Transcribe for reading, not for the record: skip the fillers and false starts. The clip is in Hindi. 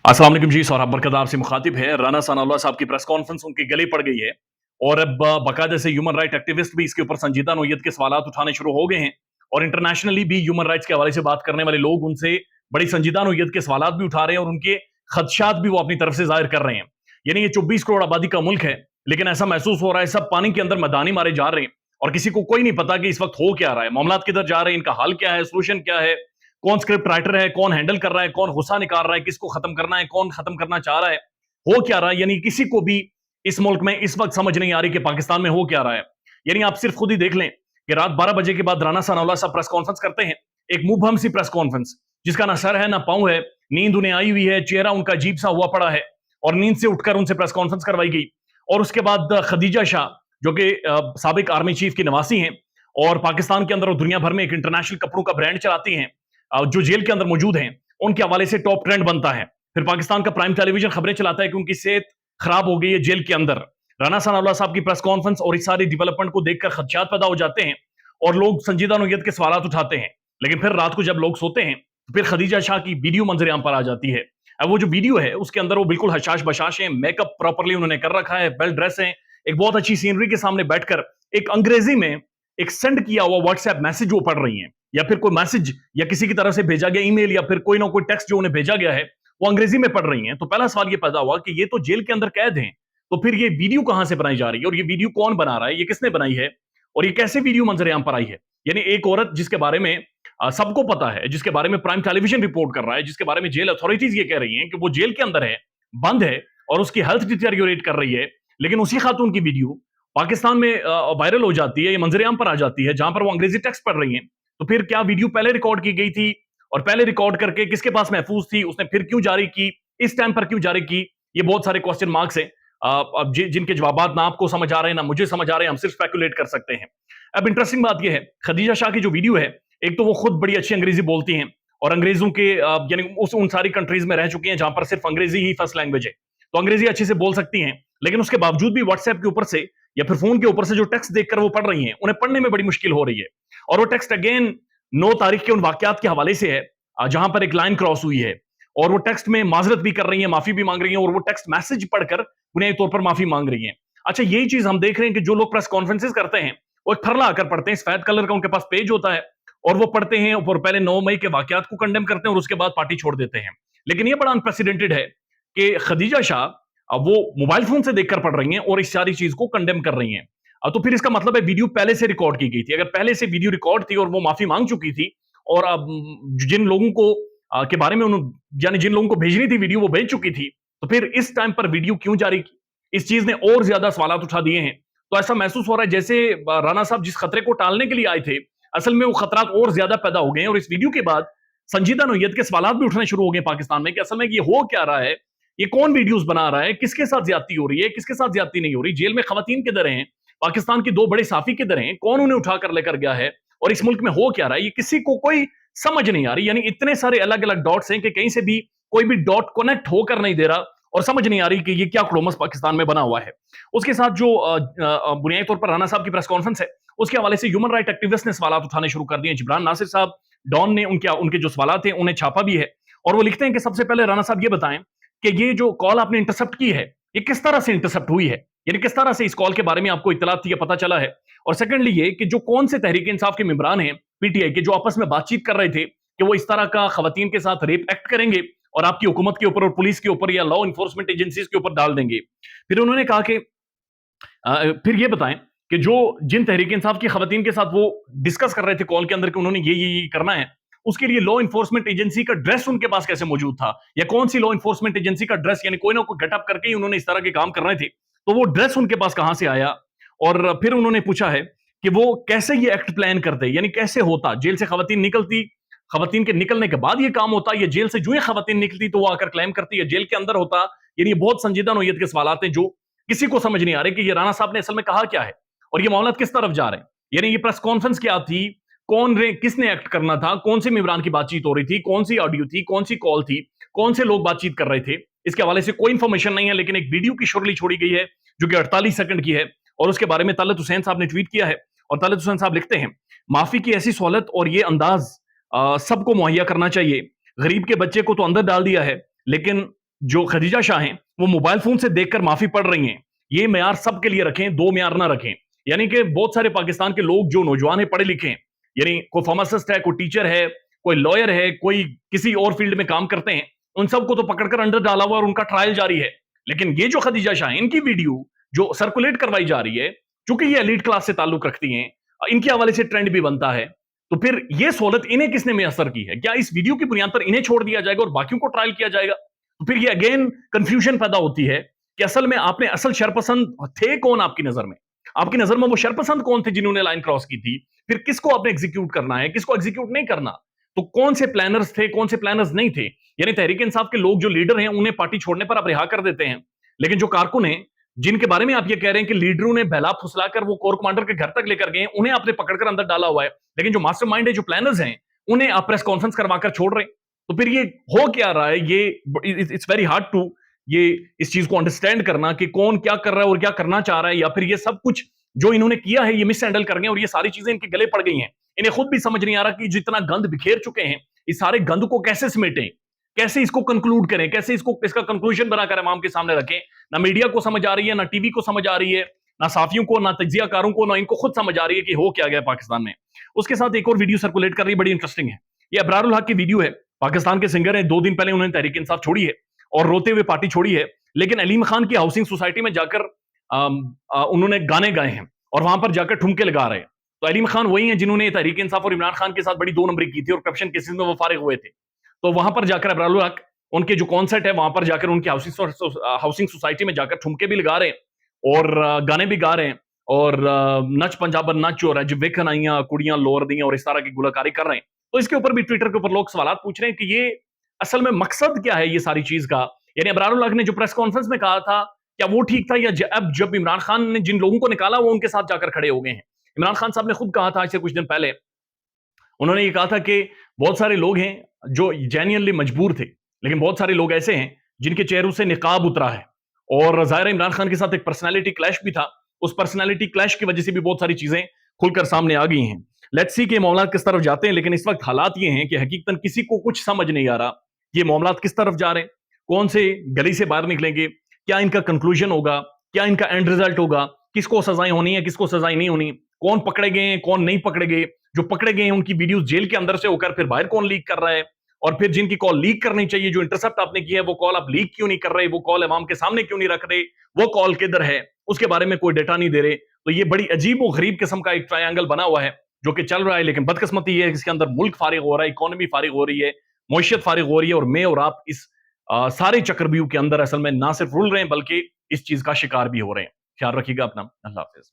अस्सलाम वालेकुम जी। सौरभ बरकत आपसे मुखातिब है। राना सनाउल्लाह साहब की प्रेस कॉन्फ्रेंस उनके गले पड़ गई है और अब बाकायदा से ह्यूमन राइट एक्टिविस्ट भी इसके ऊपर संजीदा नोयत के सवालात उठाने शुरू हो गए हैं और इंटरनेशनली भी ह्यूमन राइट्स के हवाले से बात करने वाले लोग उनसे बड़ी संजीदा नोयत के सवालात भी उठा रहे हैं और उनके खदशात भी वो अपनी तरफ से जाहिर कर रहे हैं। यानी ये 24 करोड़ आबादी का मुल्क है, लेकिन ऐसा महसूस हो रहा है सब पानी के अंदर मैदानी मारे जा रहे हैं और किसी को कोई नहीं पता कि इस वक्त हो क्या रहा है, मामलात किधर जा रहे हैं, इनका हाल क्या है, सोल्यूशन क्या है, कौन स्क्रिप्ट राइटर है, कौन हैंडल कर रहा है, कौन गुस्सा निकाल रहा है, किसको खत्म करना है, कौन खत्म करना चाह रहा है, हो क्या रहा है। यानी किसी को भी इस मुल्क में इस वक्त समझ नहीं आ रही कि पाकिस्तान में हो क्या रहा है। यानी आप सिर्फ खुद ही देख लें कि रात 12 बजे के बाद राना सनाउल्लाह साहब प्रेस कॉन्फ्रेंस करते हैं, एक मुबहम सी प्रेस कॉन्फ्रेंस जिसका ना सर है ना पांव है, नींद उन्हें आई हुई है, चेहरा उनका अजीब सा हुआ पड़ा है और नींद से उठकर उनसे प्रेस कॉन्फ्रेंस करवाई गई। और उसके बाद खदीजा शाह जो कि साबिक आर्मी चीफ की नवासी हैं और पाकिस्तान के अंदर और दुनिया भर में एक इंटरनेशनल कपड़ों का ब्रांड चलाती हैं, जो जेल के अंदर मौजूद हैं, उनके हवाले से टॉप ट्रेंड बनता है। फिर पाकिस्तान का प्राइम टेलीविजन खबरें चलाता है कि उनकी सेहत खराब हो गई है जेल के अंदर। राना सनाउल्लाह साहब की प्रेस कॉन्फ्रेंस और इस सारी डेवलपमेंट को देखकर खदशात पैदा हो जाते हैं और लोग संजीदा नोयत के सवाल उठाते हैं। लेकिन फिर रात को जब लोग सोते हैं तो फिर खदीजा शाह की वीडियो मंजर आम पर आ जाती है। अब वो जो वीडियो है उसके अंदर वो बिल्कुल हशाश बशाश है, मेकअप प्रॉपरली उन्होंने कर रखा है, वेल ड्रेस है, एक बहुत अच्छी सीनरी के सामने बैठकर एक अंग्रेजी में एक सेंड किया हुआ व्हाट्सएप मैसेज वो पढ़ रही हैं, या फिर कोई मैसेज या किसी की तरफ से भेजा गया ईमेल या फिर कोई ना कोई टेक्स्ट जो उन्हें भेजा गया है वो अंग्रेजी में पढ़ रही हैं। तो पहला सवाल ये पैदा हुआ कि ये तो जेल के अंदर कैद हैं, तो फिर ये वीडियो कहां से बनाई जा रही है और ये वीडियो कौन बना रहा है, ये किसने बनाई है और ये कैसे वीडियो मंजरेआम पर आई है। यानी एक औरत जिसके बारे में सबको पता है, जिसके बारे में प्राइम टेलीविजन रिपोर्ट कर रहा है, जिसके बारे में जेल अथॉरिटीज ये कह रही हैं कि वो जेल के अंदर है, बंद है और उसकी हेल्थ डिटेरियोरेट कर रही है, लेकिन उसी खातून की वीडियो पाकिस्तान में वायरल हो जाती है, ये मंजरेआम पर आ जाती है जहां पर वो अंग्रेजी टेक्स्ट पढ़ रही हैं। तो फिर क्या वीडियो पहले रिकॉर्ड की गई थी और पहले रिकॉर्ड करके किसके पास महफूज थी, उसने फिर क्यों जारी की, इस टाइम पर क्यों जारी की, ये बहुत सारे क्वेश्चन मार्क्स हैं। अब जिनके जवाब ना आपको समझ आ रहे हैं ना मुझे समझ आ रहे हैं, हम सिर्फ स्पेकुलेट कर सकते हैं। अब इंटरेस्टिंग बात यह है, खदीजा शाह की जो वीडियो है, एक तो वो खुद बड़ी अच्छी अंग्रेजी बोलती हैं और अंग्रेजों के यानी उन सारी कंट्रीज में रह चुकी हैं जहां पर सिर्फ अंग्रेजी ही फर्स्ट लैंग्वेज है, तो अंग्रेजी अच्छे से बोल सकती हैं। लेकिन उसके बावजूद भी व्हाट्सएप के ऊपर से या फिर फोन के ऊपर से जो टेक्स्ट देखकर वो पढ़ रही हैं, उन्हें पढ़ने में बड़ी मुश्किल हो रही है। और वो टेक्स्ट अगेन 9 तारीख के उन वाकयात के हवाले से है जहां पर एक लाइन क्रॉस हुई है और वो टेक्स्ट में माजरत भी कर रही है, माफी भी मांग रही है और वो टेक्स्ट मैसेज पढ़कर बुनियादी तौर पर माफी मांग रही है। अच्छा, यही चीज हम देख रहे हैं कि जो लोग प्रेस कॉन्फ्रेंसेस करते हैं वो एक फरला आकर पढ़ते हैं, सफेद कलर का उनके पास पेज होता है और वो पढ़ते हैं और पहले 9 मई के वाकयात को कंडेम करते हैं और उसके बाद पार्टी छोड़ देते हैं। लेकिन ये बड़ा अनप्रेसिडेंटेड है कि खदीजा शाह अब वो मोबाइल फोन से देखकर पढ़ रही हैं और इस सारी चीज को कंडेम कर रही हैं। तो फिर इसका मतलब है वीडियो पहले से रिकॉर्ड की गई थी। अगर पहले से वीडियो रिकॉर्ड थी और वो माफी मांग चुकी थी और अब जिन लोगों को के बारे में यानी जिन लोगों को भेजनी थी वीडियो वो भेज चुकी थी, तो फिर इस टाइम पर वीडियो क्यों जारी की? इस चीज ने और ज्यादा सवाल उठा दिए हैं। तो ऐसा महसूस हो रहा है जैसे राना साहब जिस खतरे को टालने के लिए आए थे, असल में वो खतरा और ज्यादा पैदा हो गए हैं और इस वीडियो के बाद संजीदा नोयत के सवाल भी उठने शुरू हो गए पाकिस्तान में कि असल में ये हो क्या रहा है, ये कौन वीडियोस बना रहा है, किसके साथ ज्यादती हो रही है, किसके साथ ज्यादती नहीं हो रही, जेल में खवातीन किधर हैं, पाकिस्तान की 2 बड़े साफी किधर हैं, कौन उन्हें उठाकर लेकर गया है और इस मुल्क में हो क्या रहा है, ये किसी को कोई समझ नहीं आ रही। यानी इतने सारे अलग अलग डॉट्स हैं कि कहीं से भी कोई भी डॉट कनेक्ट होकर नहीं दे रहा और समझ नहीं आ रही कि ये क्या क्लोमस पाकिस्तान में बना हुआ है। उसके साथ जो बुनियादी तौर पर राना साहब की प्रेस कॉन्फ्रेंस है उसके हवाले से ह्यूमन राइट एक्टिविस्ट ने सवाल उठाने शुरू कर दिए। जिब्रान नासिर साहब डॉन ने उनके जो सवाल थे उन्हें छापा भी है और वो लिखते हैं कि सबसे पहले राना साहब ये बताएं कि ये जो कॉल आपने इंटरसेप्ट की है ये किस तरह से इंटरसेप्ट हुई है, यानी किस तरह से इस कॉल के बारे में आपको इतला थी या पता चला है। और सेकंडली ये कि जो कौन से तहरीक इंसाफ के मेंबरान हैं पीटीआई के जो आपस में बातचीत कर रहे थे कि वो इस तरह का खवातीन के साथ रेप एक्ट करेंगे और आपकी हुकूमत के ऊपर और पुलिस के ऊपर या लॉ इन्फोर्समेंट एजेंसीज के ऊपर डाल देंगे। फिर उन्होंने कहा कि फिर ये बताएं कि जो जिन तहरीक इंसाफ की खवातीन के साथ वो डिस्कस कर रहे थे कॉल के अंदर कि उन्होंने ये करना है, उसके लिए लॉ इन्फोर्समेंट एजेंसी का ड्रेस उनके पास कैसे मौजूद था या कौन सी लॉ इन्फोर्समेंट एजेंसी का ड्रेस, यानी कोई ना कोई गेटअप करके ही उन्होंने इस तरह के काम कर रहे थे, तो वो ड्रेस उनके पास कहां से आया। और फिर उन्होंने पूछा है कि वो कैसे ये एक्ट प्लान करते, यानी कैसे होता, जेल से खवातीन निकलती, खवातीन के निकलने के बाद ये काम होता, या जेल से जो ही खवातीन निकलती तो वो आकर क्लेम करती है जेल के अंदर होता। यानी ये बहुत संजीदा नोयत के सवाल हैं जो किसी को समझ नहीं आ रहे कि ये राना साहब ने असल में कहा क्या है और ये मामला किस तरफ जा रहे हैं। यानी ये प्रेस कॉन्फ्रेंस क्या थी, किसने एक्ट करना था, कौन से मेंबरान की बातचीत हो रही थी, कौन सी ऑडियो थी, कौन सी कॉल थी, कौन से लोग बातचीत कर रहे थे, इसके हवाले से कोई इंफॉर्मेशन नहीं है। लेकिन एक वीडियो की शुरली छोड़ी गई है जो कि 48 सेकंड की है और उसके बारे में तलत हुसैन साहब ने ट्वीट किया है और तलत हुसैन साहब लिखते हैं, माफी की ऐसी सहूलत और ये अंदाज सबको मुहैया करना चाहिए। गरीब के बच्चे को तो अंदर डाल दिया है, लेकिन जो खदीजा शाह हैं वो मोबाइल फोन से देखकर माफी पढ़ रही हैं, ये म्यार सबके लिए रखें, दो म्यार ना रखें। यानी कि बहुत सारे पाकिस्तान के लोग जो नौजवान है, पढ़े लिखे हैं, यानी कोई फार्मासिस्ट है, कोई टीचर है, कोई लॉयर है, कोई किसी और फील्ड में काम करते हैं, उन सबको तो पकड़कर अंदर डाला हुआ और उनका ट्रायल जारी है। लेकिन ये जो खदीजा शाह है, इनकी वीडियो जो सर्कुलेट करवाई जा रही है, चूंकि ये एलीट क्लास से ताल्लुक रखती हैं, इनके हवाले से ट्रेंड भी बनता है, तो फिर ये सहूलत इन्हें किसने मुयसर की है? क्या इस वीडियो की बुनियाद पर इन्हें छोड़ दिया जाएगा और बाकियों को ट्रायल किया जाएगा? तो फिर ये अगेन कंफ्यूजन पैदा होती है कि असल में आपने असल शरपसंद थे कौन आपकी नजर में? आपकी नजर में वो शरपसंद कौन थे जिन्होंने लाइन क्रॉस की थी? फिर किसको आपने एग्जीक्यूट करना है, किसको एग्जीक्यूट नहीं करना? तो कौन से प्लानर्स थे, कौन से प्लानर्स नहीं थे? यानी तहरीक इंसाफ के लोग जो लीडर हैं, उन्हें पार्टी छोड़ने पर आप रिहा कर देते हैं, लेकिन जो कारकुन हैं, जिनके बारे में आप ये कह रहे हैं कि लीडरों ने बहला फुसलाकर वो कोर कमांडर के घर तक लेकर गए, उन्हें आपने पकड़कर अंदर डाला हुआ है, लेकिन जो मास्टरमाइंड है, जो प्लानर्स हैं, उन्हें आप प्रेस कॉन्फ्रेंस करवाकर छोड़ रहे हैं। तो फिर ये हो क्या रहा है? ये इट्स वेरी हार्ड टू ये इस चीज को अंडरस्टैंड करना कि कौन क्या कर रहा है और क्या करना चाह रहा है, या फिर ये सब कुछ जो इन्होंने किया है ये मिस हैंडल कर गए और ये सारी चीजें इनके गले पड़ गई हैं। इन्हें खुद भी समझ नहीं आ रहा कि जितना गंद बिखेर चुके हैं, इस सारे गंद को कैसे समेटें, कैसे इसको कंक्लूड करें, कैसे इसको इसका कंक्लूजन बनाकर अवाम के सामने रखें। ना मीडिया को समझ आ रही है, ना टीवी को समझ आ रही है, ना साफियों को, ना तज्जियाकारों को, ना इनको खुद समझ आ रही है कि हो क्या गया पाकिस्तान में। उसके साथ एक और वीडियो सर्कुलेट कर रही है, बड़ी इंटरेस्टिंग है। ये अबरारुल हक की वीडियो है, पाकिस्तान के सिंगर है, 2 दिन पहले उन्होंने तहरीक इंसाफ छोड़ी है और रोते हुए पार्टी छोड़ी है, लेकिन अलीम खान की हाउसिंग सोसाइटी में जाकर उन्होंने गाने गाए हैं और वहां पर जाकर ठुमके लगा रहे हैं। तो अलीम खान वही हैं जिन्होंने तहरीक इंसाफ और इमरान खान के साथ बड़ी 2 नंबरी की थी और करप्शन केसेस में वो फारिग हुए थे। तो वहां पर जाकर अबरारुल हक, उनके जो कॉन्सर्ट है, वहां पर जाकर उनकी हाउसिंग सोसाइटी में जाकर ठुमके भी लगा रहे हैं और गाने भी गा रहे हैं और नच पंजाबर नच और अज वेखन आइयां कुड़ियां लोर दियां और इस तरह की गुलकारी कर रहे हैं। तो इसके ऊपर भी ट्विटर के ऊपर लोग सवाल पूछ रहे हैं कि ये असल में मकसद क्या है ये सारी चीज का? यानी अबरारुल हक ने जो प्रेस कॉन्फ्रेंस में कहा था, क्या वो ठीक था, या अब जब इमरान खान ने जिन लोगों को निकाला वो उनके साथ जाकर खड़े हो गए हैं? इमरान खान साहब ने खुद कहा था आज से कुछ दिन पहले, उन्होंने ये कहा था कि बहुत सारे लोग हैं जो जेन्युइनली मजबूर थे, लेकिन बहुत सारे लोग ऐसे हैं जिनके चेहरों से निकाब उतरा है। और ज़ाहिर है इमरान खान के साथ एक पर्सनैलिटी क्लैश भी था, उस पर्सनैलिटी क्लैश की वजह से भी बहुत सारी चीजें खुलकर सामने आ गई हैं। लेट्स सी के मामला किस तरफ जाते हैं, लेकिन इस वक्त हालात ये हैं कि हकीकतन किसी को कुछ समझ नहीं आ रहा ये मामला किस तरफ जा रहे हैं, कौन से गली से बाहर निकलेंगे, क्या इनका कंक्लूजन होगा, क्या इनका एंड रिजल्ट होगा, किसको सजाएं होनी है, किसको सजाएं नहीं होनी, कौन पकड़े गए हैं, कौन नहीं पकड़े गए, जो पकड़े गए हैं उनकी वीडियो जेल के अंदर से होकर फिर बाहर कौन लीक कर रहा है, और फिर जिनकी कॉल लीक करनी चाहिए, जो इंटरसेप्ट आपने की है, वो कॉल आप लीक क्यों नहीं कर रहे, वो कॉल अवाम के सामने क्यों नहीं रख रहे, वो कॉल किधर है, उसके बारे में कोई डेटा नहीं दे रहे। तो ये बड़ी अजीब और गरीब किस्म का एक ट्रायंगल बना हुआ है जो कि चल रहा है। लेकिन बदकिस्मती ये है कि इसके अंदर मुल्क फारिग हो रहा है, इकोनॉमी फारिग हो रही है, मईशत फारिग हो रही है, और मैं और आप इस सारे चक्रव्यूह के अंदर असल में ना सिर्फ रुल रहे हैं बल्कि इस चीज का शिकार भी हो रहे हैं। ख्याल रखिएगा अपना। अल्लाह हाफिज।